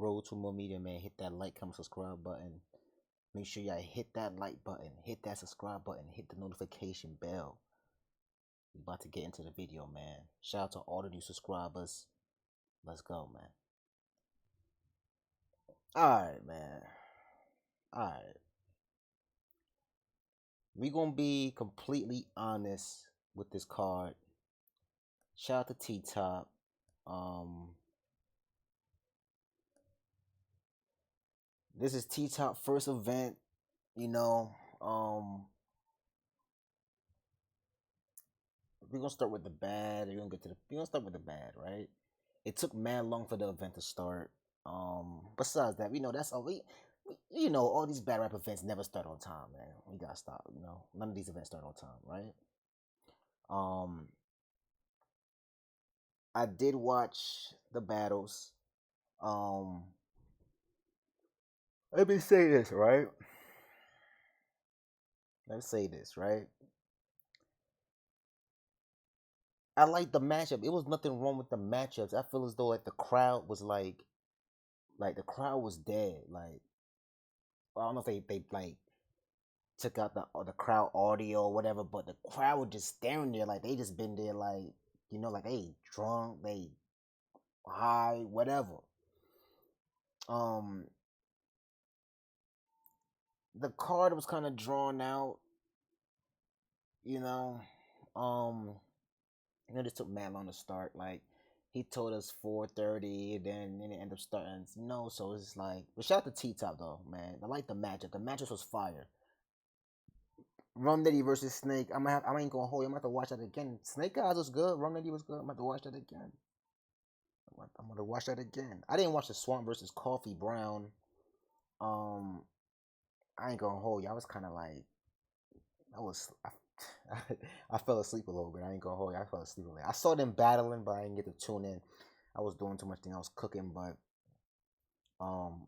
Road to More Media, man. Hit that like, comment, subscribe button. Make sure y'all hit that like button, hit that subscribe button, hit the notification bell. We about to get into the video, man. Shout out to all the new subscribers. Let's go, man. Alright, man. Alright. We gonna be completely honest with this card. Shout out to T-Top. This is T-Top first event, you know. We're gonna start with the bad. We're gonna start with the bad, right? It took mad long for the event to start. Besides that, we know that's all you know, all these bad rap events never start on time, man. We gotta stop, you know. None of these events start on time, right? I did watch the battles. Let me say this, right? Let's say this, right? I like the matchup. It was nothing wrong with the matchups. I feel as though like the crowd was like the crowd was dead. Like I don't know if they like took out the crowd audio or whatever, but the crowd was just staring there like they just been there like you know like they drunk, they high, whatever. Um, the card was kind of drawn out, you know. Um, this took mad long to start. Like he told us 4:30, then it ended up starting. No, so it's like. But shout out to T Top though, man. I like the matchup. The matchup was fire. Rum Nitty versus Snake. I ain't gonna hold you. I'm gonna have to watch that again. Snake Eyes was good. Rum Nitty was good. I'm gonna have to watch that again. I'm gonna watch that again. I didn't watch the Swamp versus Coffee Brown. Um, I ain't gonna hold you. I was kind of like, I was, I fell asleep a little bit. I ain't gonna hold you. I fell asleep a little. I saw them battling, but I didn't get to tune in. I was doing too much thing. I was cooking, but um,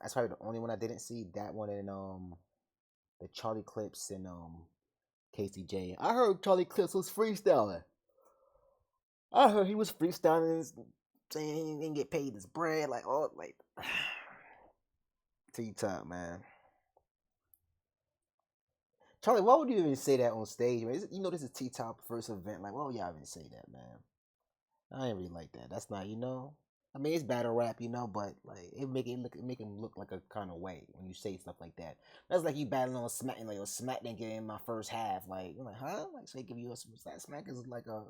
that's probably the only one I didn't see. That one and the charlieclips and KCJ. I heard charlieclips was freestyling. I heard he was freestyling, saying he didn't get paid his bread. Like oh, like T-Top, man. Charlie, why would you even say that on stage, man? You know this is T-Top first event. Like, why would y'all even say that, man? I ain't really like that. That's not, you know. I mean, it's battle rap, you know, but like it make him look like a kind of way when you say stuff like that. That's like you battling on Smack and like a Smack didn't get in my first half. Like you're like, huh? Like so they give you a Smack is like a,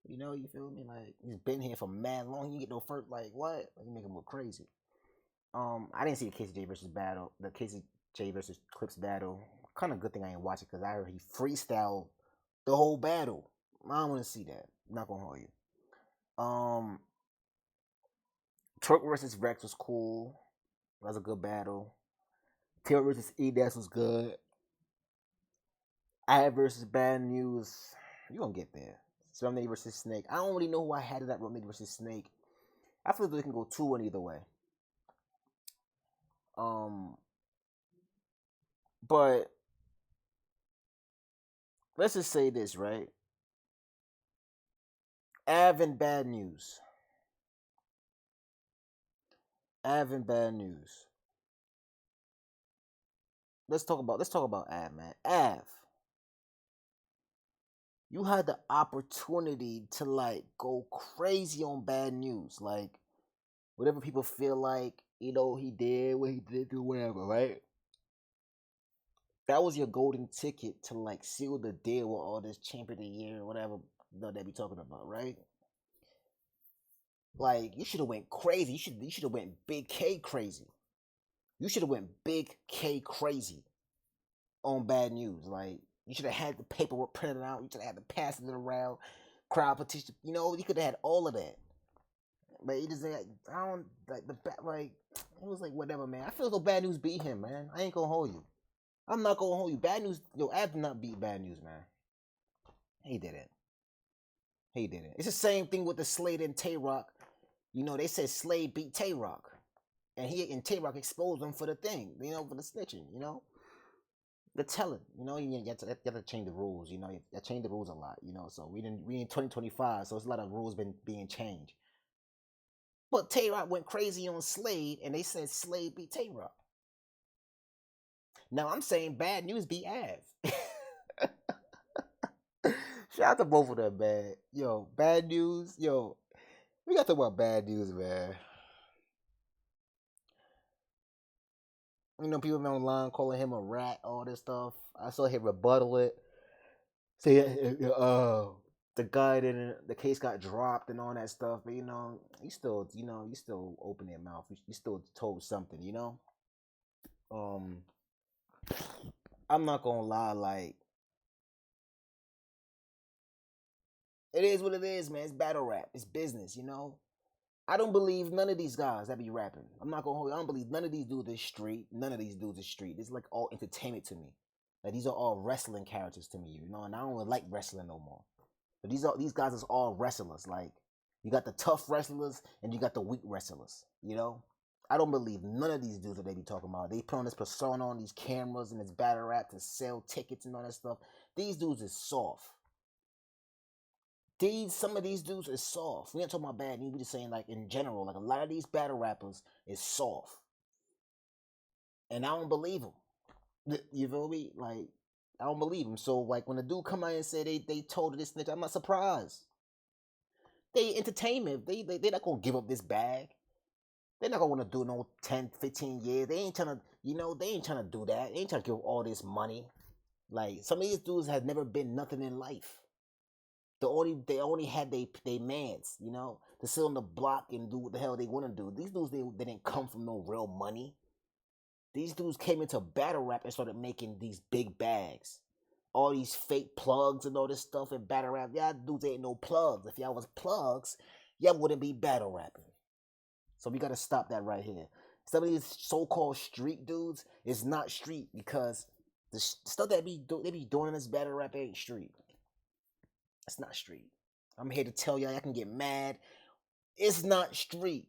you know, you feel me? Like he's been here for mad long. You get no first. Like what? Like, you make him look crazy. I didn't see the KCJ versus battle, the KCJ versus Clips battle. Kind of good thing I ain't watch it because I heard he freestyled the whole battle. I don't want to see that. I'm not gonna hold you. Turk versus Rex was cool. That was a good battle. Taylor versus E-Dash was good. I versus Bad News. You gonna get there. Romney versus Snake. I don't really know who I had it at Romney versus Snake. I feel like they can go 2-1 either way. But let's just say this, right? Av and Bad News. Av and Bad News. Let's talk about Av, man. Av, you had the opportunity to like go crazy on Bad News, like whatever people feel like, you know, he did what he did, do whatever, right? That was your golden ticket to like seal the deal with all this champion of the year or whatever you know, they be talking about, right? Like you should have went crazy. You should have went big K crazy. You should have went big K crazy on Bad News. Like you should have had the paperwork printed out. You should have had the passing it around, crowd petition. You know, you could have had all of that. But he just like I don't like the like it was like whatever, man. I feel like Bad News beat him, man. I ain't gonna hold you. I'm not gonna hold you. Bad News, yo, Ab did not beat Bad News, man. He didn't. He didn't. It's the same thing with the Slade and Tay Rock. You know, they said Slade beat Tay Rock, and Tay Rock exposed him for the thing. You know, for the snitching. You know, the telling. You know, you have to change the rules. You know, you change the rules a lot. You know, so we in 2025, so it's a lot of rules being changed. But Tay Rock went crazy on Slade, and they said Slade beat Tay Rock. Now I'm saying Bad News beat Av. Shout out to both of them, man. Yo, Bad News. Yo, we got to talk about Bad News, man. You know, people online calling him a rat, all this stuff. I saw him rebuttal it. Say, the guy didn't, the case got dropped and all that stuff. But you still open your mouth. You still told something, Um, I'm not gonna lie, like, it is what it is, man. It's battle rap. It's business. I don't believe none of these guys that be rapping. I'm not gonna hold you. I don't believe none of these dudes is street. None of these dudes is street. It's like all entertainment to me. Like these are all wrestling characters to me, and I don't really like wrestling no more. But these guys is all wrestlers. Like you got the tough wrestlers and you got the weak wrestlers. I don't believe none of these dudes that they be talking about. They put on this persona on these cameras and this battle rap to sell tickets and all that stuff. These dudes is soft. Some of these dudes is soft. We ain't talking about bad news. We just saying like in general, like a lot of these battle rappers is soft, and I don't believe them. You feel me? Like I don't believe them. So like when the dude come out and say they told this snitch, I'm not surprised. They entertainment. They not gonna give up this bag. They're not gonna want to do no 10, 15 years. They ain't trying to, they ain't trying to do that. They ain't trying to give all this money. Like some of these dudes have never been nothing in life. They only had they mans, to sit on the block and do what the hell they want to do. These dudes they didn't come from no real money. These dudes came into battle rap and started making these big bags. All these fake plugs and all this stuff in battle rap. Y'all dudes ain't no plugs. If y'all was plugs, y'all wouldn't be battle rapping. So we gotta stop that right here. Some of these so-called street dudes is not street because the stuff that they be doing in this battle rap ain't street. It's not street. I'm here to tell y'all can get mad. It's not street.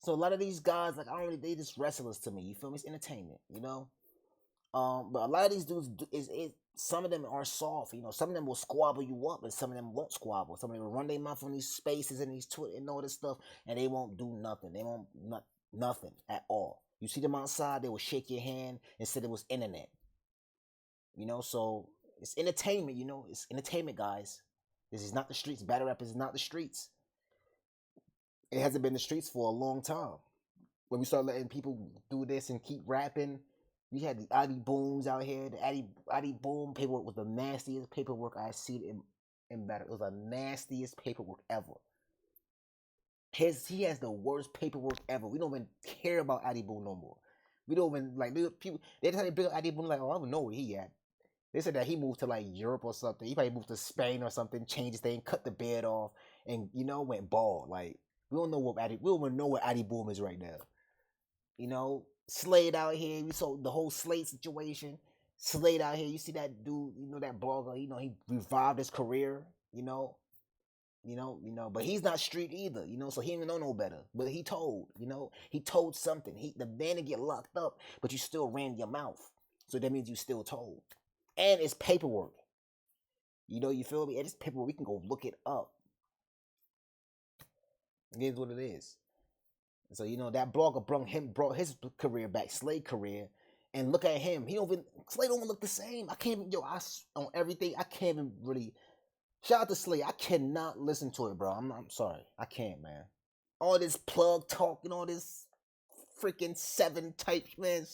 So a lot of these guys, like they just wrestlers to me. You feel me? It's entertainment. But a lot of these dudes some of them are soft. Some of them will squabble you up, and some of them won't squabble. Some of them will run their mouth on these spaces and these Twitter and all this stuff, and they won't do nothing. They won't nothing at all. You see them outside, they will shake your hand and say it was internet. So it's entertainment. It's entertainment, guys. This is not the streets. Battle rap is not the streets. It hasn't been the streets for a long time. When we start letting people do this and keep rapping, we had the Addy Booms out here. The Addy Boom paperwork was the nastiest paperwork I seen in battle. It was the nastiest paperwork ever. He has the worst paperwork ever. We don't even care about Addy Boom no more. We don't even like people. They try to build Addy Boom like, oh, I don't know where he at. They said that he moved to like Europe or something. He probably moved to Spain or something, changed his thing, cut the beard off, and went bald. Like we don't know we don't even know where Addy Boom is right now. Slade out here. We saw the whole Slade situation. Slade out here. You see that dude? That blogger. He revived his career. But he's not street either. So he didn't know no better. But he told. He told something. The man to get locked up, but you still ran your mouth. So that means you still told. And it's paperwork. You feel me? And it's paperwork. We can go look it up. It is what it is. So that blogger brought his career back, Slade career, and look at him. Slade don't even look the same. I can't even on everything. I can't even really. Shout out to Slade. I cannot listen to it, bro. I'm sorry. I can't, man. All this plug talk and all this freaking 7 type, man.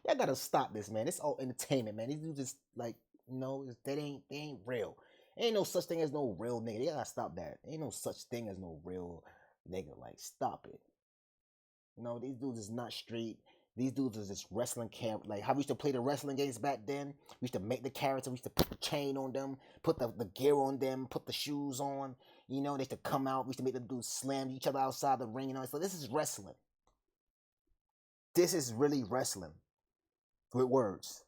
Y'all gotta stop this, man. It's all entertainment, man. These dudes just like they ain't real. Ain't no such thing as no real nigga. They gotta stop that. Ain't no such thing as no real nigga. Like stop it. These dudes is not street. These dudes is just wrestling camp. Like how we used to play the wrestling games back then. We used to make the character. We used to put the chain on them, put the gear on them, put the shoes on. They used to come out. We used to make them dudes slam each other outside the ring. So this is wrestling. This is really wrestling with words.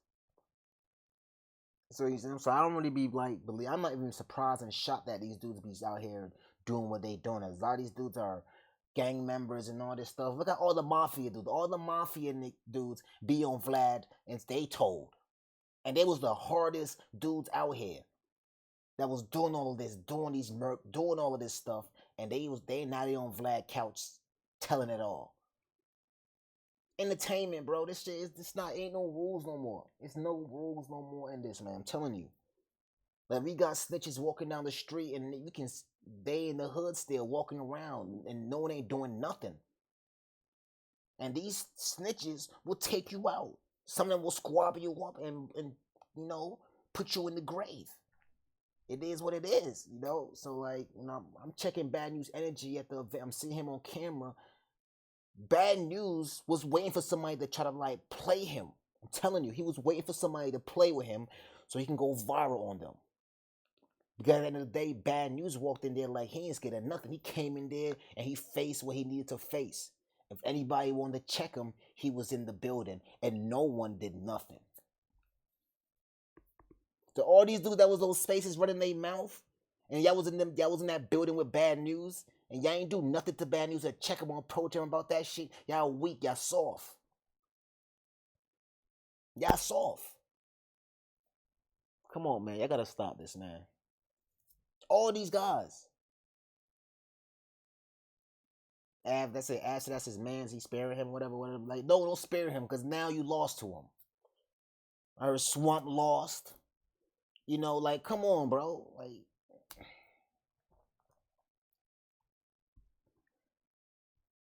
So I don't really be like I'm not even surprised and shocked that these dudes be out here doing what they doing. A lot of these dudes are gang members and all this stuff. Look at all the mafia dudes. All the mafia dudes be on Vlad and they told. And they was the hardest dudes out here that was doing all of this, doing all of this stuff. and they now they on Vlad couch telling it all. Entertainment, bro. This shit is this not ain't no rules no more. It's no rules no more in this, man. I'm telling you. Like we got snitches walking down the street, and you can they in the hood still walking around, and no one ain't doing nothing. And these snitches will take you out. Some of them will squab you up and put you in the grave. It is what it is, So like, I'm checking Bad News Energy at the event. I'm seeing him on camera. Bad News was waiting for somebody to try to like play him. I'm telling you, he was waiting for somebody to play with him so he can go viral on them. Because at the end of the day, Bad News walked in there like he ain't scared of nothing. He came in there and he faced what he needed to face. If anybody wanted to check him, he was in the building, and no one did nothing. So all these dudes that was those spaces running their mouth, and y'all was in that building with Bad News, and y'all ain't do nothing to Bad News or check him on approach him about that shit. Y'all weak, y'all soft. Y'all soft. Come on, man. Y'all gotta stop this, man. All these guys. That's it. After that's his man's. He sparing him, whatever. Like, no, don't spare him, because now you lost to him. I heard Swamp lost. Like, come on, bro. Like,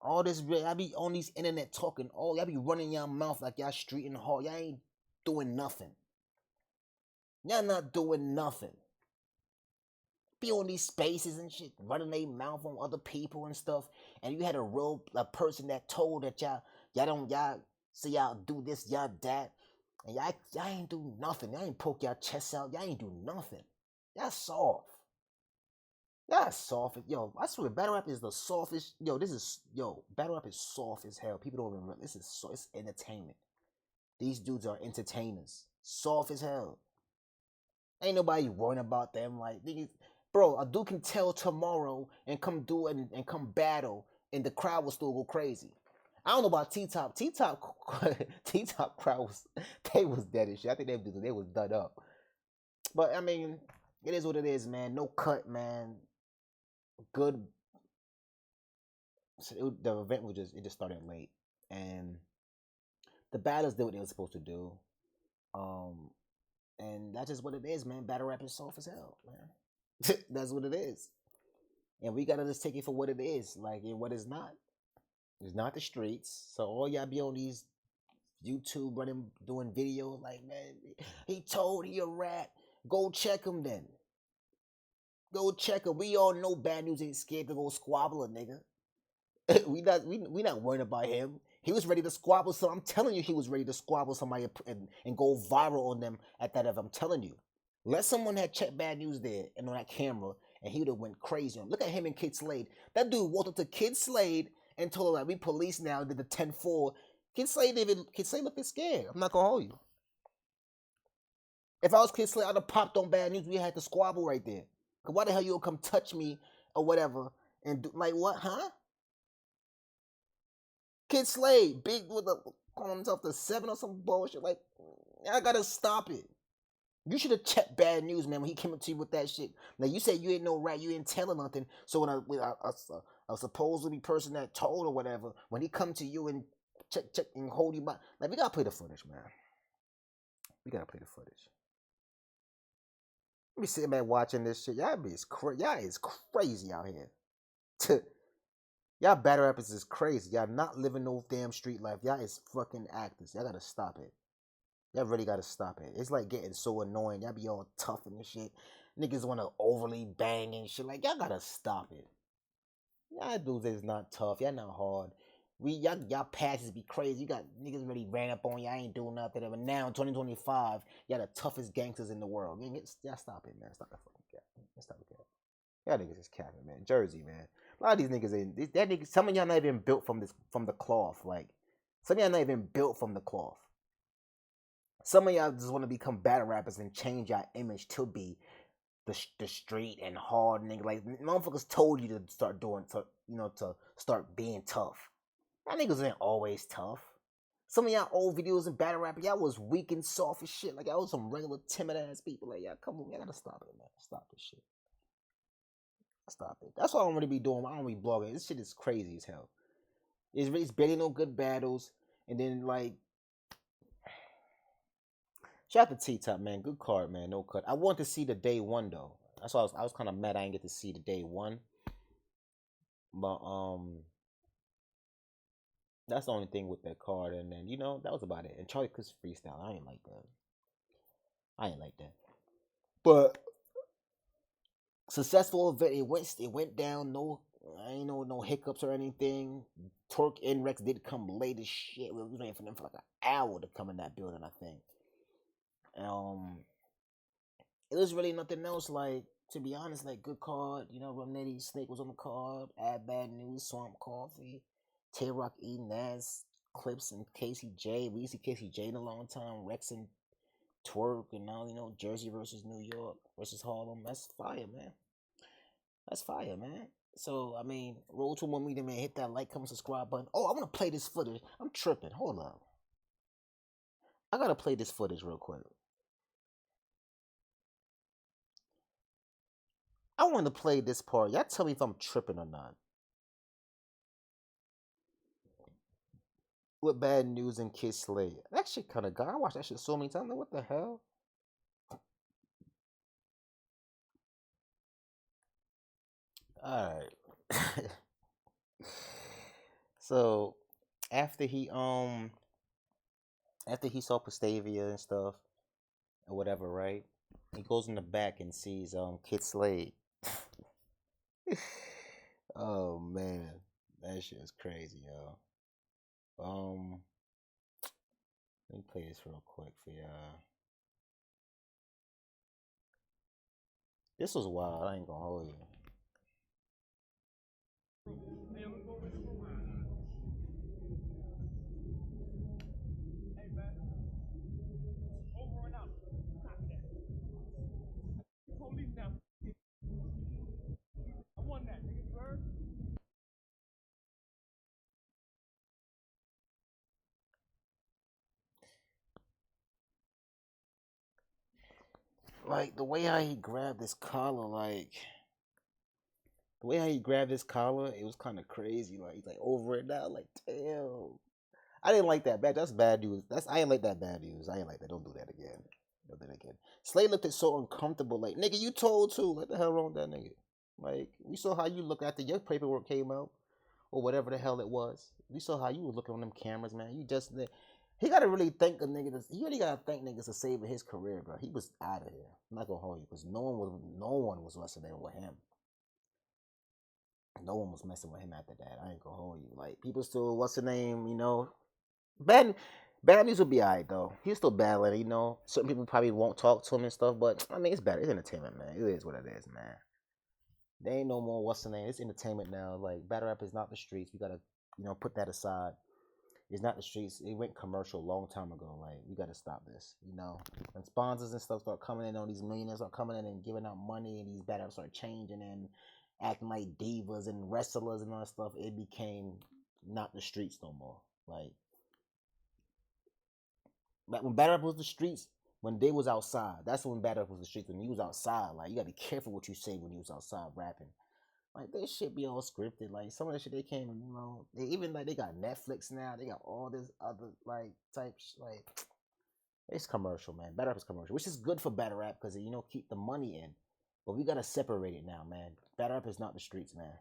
all this, I be on these internet talking. Y'all be running your mouth like y'all street and hard. Y'all ain't doing nothing. Y'all not doing nothing. Be on these spaces and shit, running their mouth on other people and stuff. And you had a person that told that y'all say y'all do this, y'all that. And y'all ain't do nothing. Y'all ain't poke y'all chest out. Y'all ain't do nothing. Y'all soft. Y'all soft. Yo, I swear, battle rap is the softest. Battle rap is soft as hell. People don't even remember. It's entertainment. These dudes are entertainers. Soft as hell. Ain't nobody worrying about them. Like, niggas, bro, a dude can tell tomorrow and come do it and come battle, and the crowd will still go crazy. I don't know about T-Top. T-Top crowd they was dead as shit. I think they was done up. But I mean, it is what it is, man. No cut, man. Good. The event just started late, and the battles did what they were supposed to do. And that's just what it is, man. Battle rap is soft as hell, man. That's what it is. And we gotta just take it for what it is, like, and what it's not. It's not the streets. So all y'all be on these YouTube doing videos like, man, he told he a rat. Go check him then. Go check him. We all know Bad News ain't scared to go squabble a nigga. we not worried about him. He was ready to squabble. So I'm telling you, he was ready to squabble somebody and go viral on them at that event. I'm telling you. Let someone had checked Bad News there and on that camera, and he would have went crazy. Look at him and Kid Slade. That dude walked up to Kid Slade and told her, like, we police now, did the 10-4. Kid Slade looked scared. I'm not gonna hold you. If I was Kid Slade, I'd have popped on Bad News. We had to squabble right there. Cause why the hell you don't come touch me or whatever and do, like, what, huh? Kid Slade, big with calling himself the 7 or some bullshit. Like, I gotta stop it. You should have checked Bad News, man, when he came up to you with that shit. Now, you said you ain't no rat, you ain't telling nothing. So when a supposedly person that told or whatever, when he come to you and check and hold you by, like, we gotta play the footage, man. We gotta play the footage. Let me sitting back watching this shit. Y'all is crazy out here. Y'all battle rappers is crazy. Y'all not living no damn street life. Y'all is fucking actors. Y'all gotta stop it. Y'all really gotta stop it. It's like getting so annoying. Y'all be all tough and shit. Niggas wanna overly bang and shit. Like, y'all gotta stop it. Y'all dudes is not tough. Y'all not hard. Y'all passes be crazy. You got niggas really ran up on y'all, ain't doing nothing. But now in 2025, y'all the toughest gangsters in the world. Y'all stop it, man. Stop the fucking cap. Stop the cap. Y'all niggas is capping, man. Jersey, man. A lot of these niggas ain't. Some of y'all not even built from the cloth. Like, some of y'all not even built from the cloth. Some of y'all just want to become battle rappers and change your image to be the street and hard nigga. Like, motherfuckers told you to start to start being tough. Y'all niggas ain't always tough. Some of y'all old videos and battle rapping, y'all was weak and soft as shit. Like, y'all was some regular timid ass people. Like, y'all come on, y'all gotta stop it, man. Stop this shit. Stop it. That's what I don't really be doing. I don't be blogging. This shit is crazy as hell. It's barely no good battles. And then like, shout out to T Top, man. Good card, man. No cut. I want to see the day one though. That's why I was kind of mad I didn't get to see the day one. But that's the only thing with that card. And then that was about it. And charlieclips freestyle, I ain't like that. I ain't like that. But successful event. It went down. No, I ain't no hiccups or anything. Torque and Rex did come late as shit. We was waiting for them for like an hour to come in that building, I think. It was really nothing else. Like, to be honest, like, good card. Romnetti Snake was on the card. Add Bad News, Swamp Coffee, Tay Rock, E Naz, Clips, and Casey J. We see Casey J in a long time. Rex and Twerk, and now Jersey versus New York versus Harlem. That's fire, man. That's fire, man. So I mean, roll to one media, man. Hit that like, comment, subscribe button. Oh, I want to play this footage. I'm tripping. Hold up. I gotta play this footage real quick. I want to play this part. Y'all tell me if I'm tripping or not. With Bad News and Kid Slade. That shit kind of got. I watched that shit so many times. Like, what the hell? All right. So after he saw Pastavia and stuff or whatever, right? He goes in the back and sees Kid Slade. Oh man, that shit is crazy, yo. Let me play this real quick for y'all. This was wild. I ain't gonna hold you. Like the way how he grabbed this collar, it was kind of crazy. Like he's like over it now. Like damn, I didn't like that. That's bad news. I ain't like that bad news. I ain't like that. Don't do that again. Don't do that again. Slade looked so uncomfortable. Like nigga, you told too. What the hell wrong with that nigga? Like we saw how you look after your paperwork came out, or whatever the hell it was. We saw how you was looking on them cameras, man. You just he gotta really thank a nigga. He really gotta thank niggas for saving his career, bro. He was out of here. I'm not gonna hold you because no one was messing with him. No one was messing with him after that. I ain't gonna hold you. Like people still, what's the name? Bad Bad News will be alright though. He's still battling. Certain people probably won't talk to him and stuff, but I mean it's better. It's entertainment, man. It is what it is, man. There ain't no more what's the name. It's entertainment now. Like battle rap is not the streets. We gotta put that aside. It's not the streets. It went commercial a long time ago. Like we gotta stop this. When sponsors and stuff start coming in, on these millionaires start coming in and giving out money, and these battle start changing and acting like divas and wrestlers and all that stuff. It became not the streets no more. Like when battle rap was the streets, when they was outside, that's when battle rap was the streets. When you was outside, like you gotta be careful what you say when you was outside rapping. Like this shit be all scripted. Like some of the shit they came, they even like they got Netflix now. They got all this other like like it's commercial, man. Battle rap is commercial, which is good for battle rap because keep the money in. But we gotta separate it now, man. Battle rap is not the streets, man.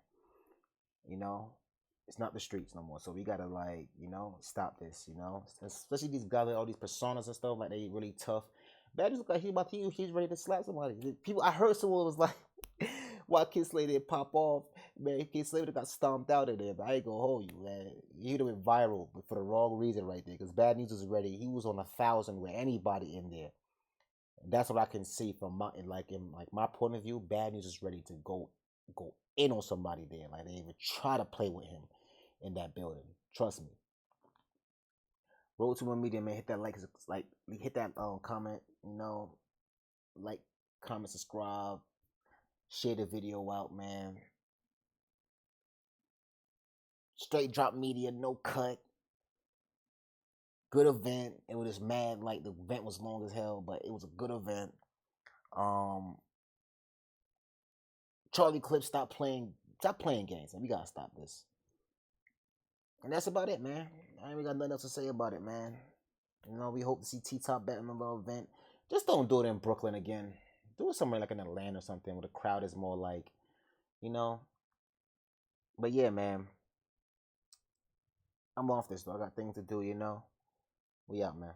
It's not the streets no more. So we gotta stop this. Especially these guys with all these personas and stuff. Like they really tough. Bad just look like he's ready to slap somebody. People, I heard someone was like, "Why Kid Slade didn't pop off?" Man, Kid Slade got stomped out of there. But I ain't gonna hold you, man. He'd have been viral, but for the wrong reason right there. Because Bad News was ready. He was on 1,000 with anybody in there. And that's what I can see from my point of view. Bad News is ready to go in on somebody there. Like they even try to play with him in that building. Trust me. Road to one media, man. Hit that hit that comment. Like, comment, subscribe, share the video out, man. Straight drop media, no cut. Good event. It was just mad. Like the event was long as hell, but it was a good event. Charlie Clips, stop playing games, and we gotta stop this. And that's about it, man. I ain't even got nothing else to say about it, man. We hope to see T Top back in the little event. Just don't do it in Brooklyn again. Do it somewhere like in Atlanta or something where the crowd is more like, you know. But yeah, man. I'm off this though. I got things to do, We out, man.